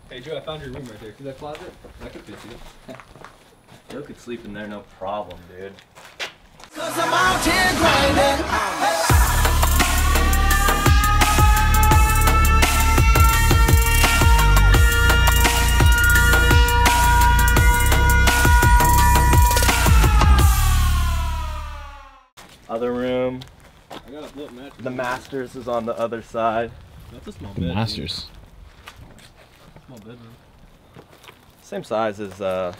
Hey Joe, I found your room right there. See that closet? That could fit you. Joe could sleep in there, no problem, dude. Cause I'm out here grinding. Other room. I got a flip match. The Masters is on the other side. That's a small The bed. Masters. Small bedroom. Same size as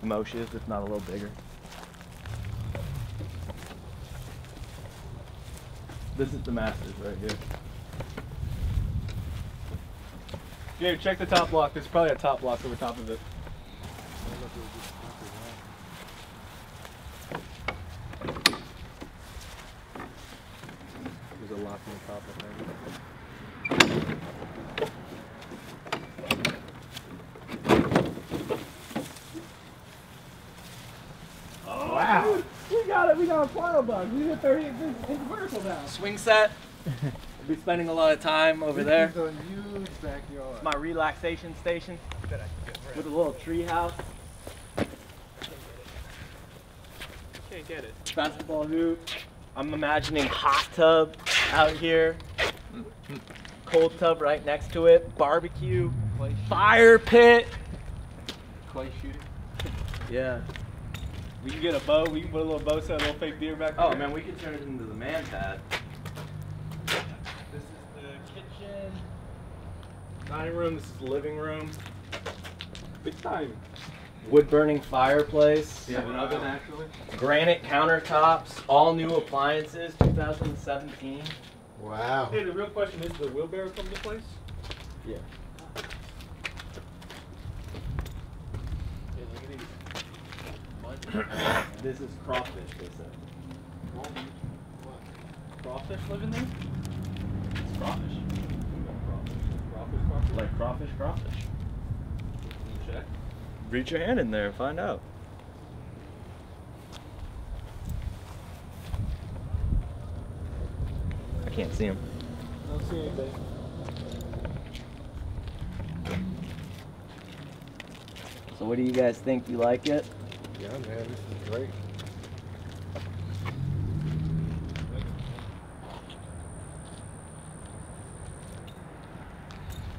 Moshe's, if not a little bigger. This is the Masters right here. Gabe, check the top block. There's probably a top block over top of it. There's a lock on the top, I think. Oh, wow! We got it! We got a pile bug! We got 30 inch vertical now! Swing set. We'll be spending a lot of time over there. This is a huge backyard. My relaxation station with a little tree house. Can't get it. Basketball hoop. I'm imagining hot tub out here. Cold tub right next to it. Barbecue. Fire pit. Clay shooting. Yeah. We can get a bow. We can put a little bow set, a little fake beer back there. Oh man, we could turn it into the man pad. This is the kitchen. Dining room. This is the living room. Big time. Wood burning fireplace. We have an oven actually. Granite countertops. All new appliances. 2017. Wow. Hey, the real question is, the wheelbarrow come to place? Yeah. Yeah, look at these. This is crawfish, they said. Crawfish living there? It's crawfish. Crawfish. Like crawfish. Check. Reach your hand in there and find out. I can't see him. I don't see anything. So what do you guys think? You like it? Yeah, man, this is great.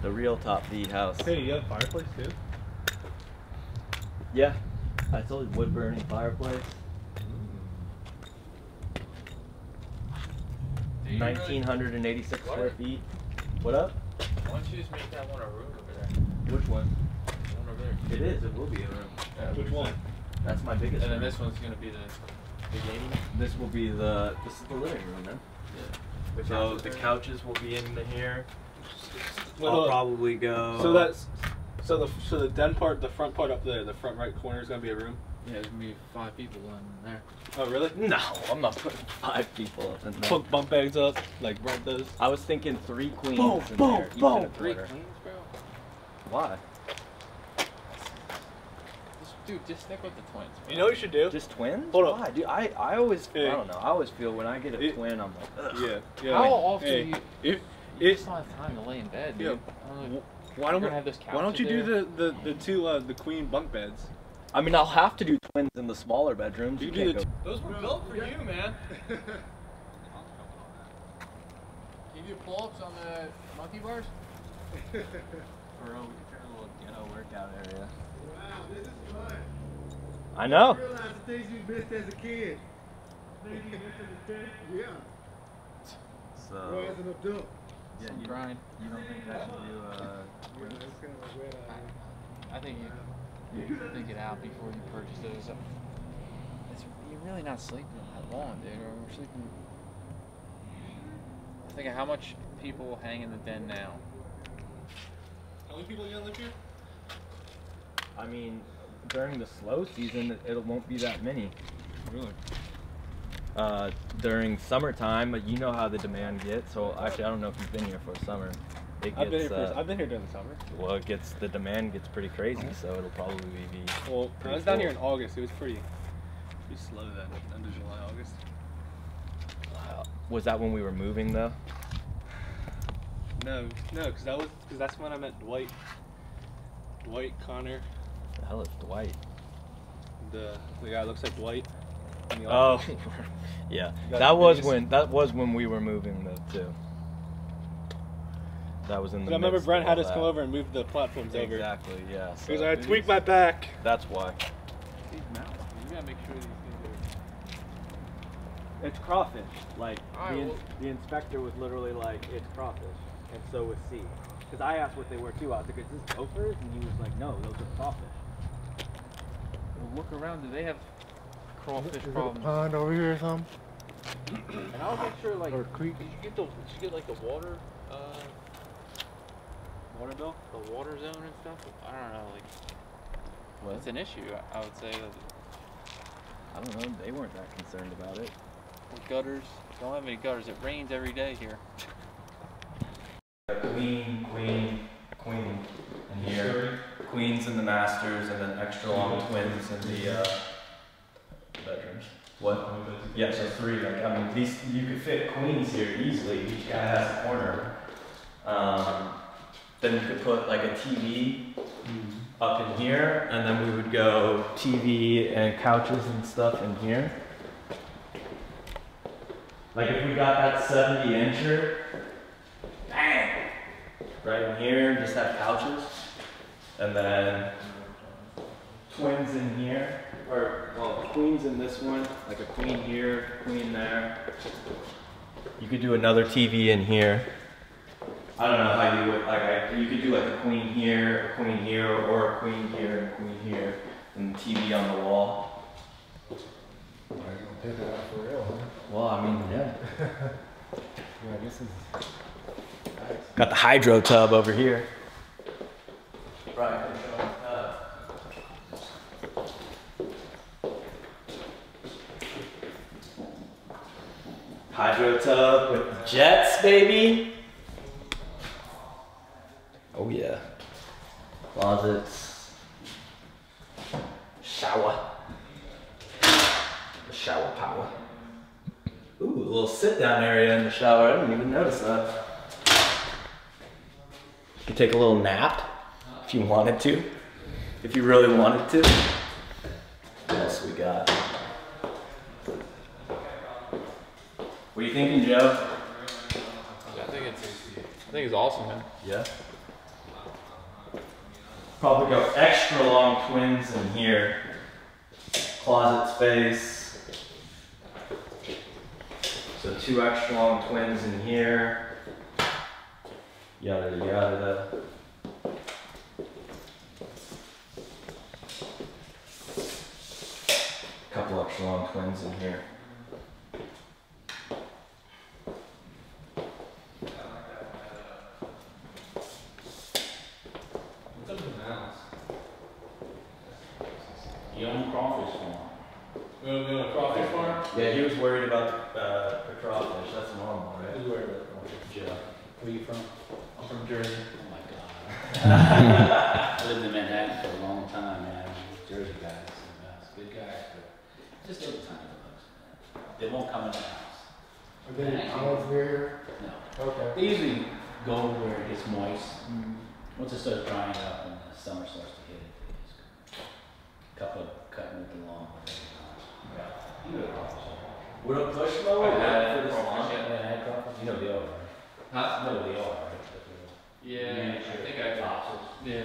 The real TopV house. Hey, you have a fireplace too? Yeah. I told you, wood burning fireplace. 1,986 square feet. What up? Why don't you just make that one a room over there? Which one? The one over there. It is. It will be a room. Which one? That's my biggest And then room. this one's gonna be the gaming. This will be the. This is the living room, man. Yeah. So the couches will be in here. Well, I'll probably go. So that's so the den part, the front part up there, the front right corner is gonna be a room. Yeah, there's gonna be 5 people in there. Oh really? No, I'm not putting 5 people up in there. Put bunk beds up like Brent does. I was thinking 3 queens Boom, in boom, there. each boom. in a 3 corner. queens, bro? Why? Dude, just stick with the twins, bro. You know what you should do? Just twins? Hold up. Why? Dude, I always, Hey. I don't know. I always feel when I get a twin, I'm like, ugh. Yeah. How often Hey, do you... if You just don't have time to lay in bed, dude. Yeah. I don't know, why you're don't gonna have those why don't you couches do the two the queen bunk beds? I mean, I'll have to do twins in the smaller bedrooms. You You do can't the go. Those were built for you, man. Can you do pull-ups on the monkey bars? For real, we can turn a little ghetto workout area. Wow, this is fun. I know. You realize the things you missed as a kid. Things you missed as a kid? Yeah. Or So, as an adult. yeah, Some you, grind. you don't think I should do Yeah, twins? it's kind of a weird idea. I think you think it out before you purchase those. You're really not sleeping that long, dude. Or we're sleeping. Think of how much people hang in the den now. How many people are gonna live here? I mean, during the slow season, it won't be that many. Really? During summertime, you know how the demand gets. So actually, I don't know if you've been here for summer. It I've gets, been here during the summer. well, the demand gets pretty crazy, so it'll probably be. Well, I pretty was down full. here in August. It was pretty slow then, end of July, August. Was that when we were moving though? No, because that's when I met Dwight. Dwight, Connor. The hell is Dwight? The guy that looks like Dwight. In the Oh, office. yeah. got That the was when we were moving though too. That was in the. I remember midst Brent of had all us that. come over and move the platforms over. Exactly. Yeah. Because So I tweaked my back. that's why. These mountains. You gotta make sure these things It's crawfish. Like Alright, well- the inspector was literally like, it's crawfish, and so was C. Because I asked what they were too. I was like, is this gophers? And he was like, no, those are crawfish. are. Look around. Do they have crawfish Is it a problems? pond over here or something? And I'll make sure, like, Or a creek? did you get like the water, Water bill? the water zone and stuff? I don't know, like, What? it's an issue. I would say that I don't know. They weren't that concerned about it. with gutters. Don't have any gutters. It rains every day here. Queen, and here. Queens in the masters, and then extra long twins in the bedrooms. What? Yeah, so 3. Like, I mean, these you could fit queens here easily. Each guy has a corner. Then you could put like a TV up in here, and then we would go TV and couches and stuff in here. Like if we got that 70-incher, bang, right in here, just have couches, and then twins in here, or well, queens in this one, like a queen here, queen there. You could do another TV in here. I don't know how you would, like, you could do like a queen here, or a queen here, and a queen here, and the TV on the wall. Are you gonna pick it up for real, huh? Well, I mean, yeah. Yeah, this is Got the hydro tub over here. Right. Hydro tub with jets, baby. Oh yeah. Closets. Shower. Shower power. Ooh, a little sit down area in the shower. I didn't even notice that. You could take a little nap if you wanted to. If you really wanted to. What else we got? What are you thinking, Joe? I think it's awesome, man. Yeah. Probably go extra long twins in here. Closet space. So 2 extra long twins in here. Yada yada. Couple extra long twins in here. What's up with the mouse? You own crawfish farm. We on a crawfish farm? Yeah, he was worried about the crawfish. That's normal, right? Who's worried about the crawfish? Jeff. Where are you from? I'm from Jersey. Oh my God. I lived in Manhattan for a long time, man. Jersey guys, good guys, but just every time it looks, man. They won't come in the house. Are they olive here? No. Okay. They usually go where it gets moist. Once it starts drying up and the summer starts to hit it, they just cutting with the lawn. Would a push mower work Yeah, for this lawn? you know the are, right? Huh? You know the are, right? Yeah, I think I. Boxes. Yeah.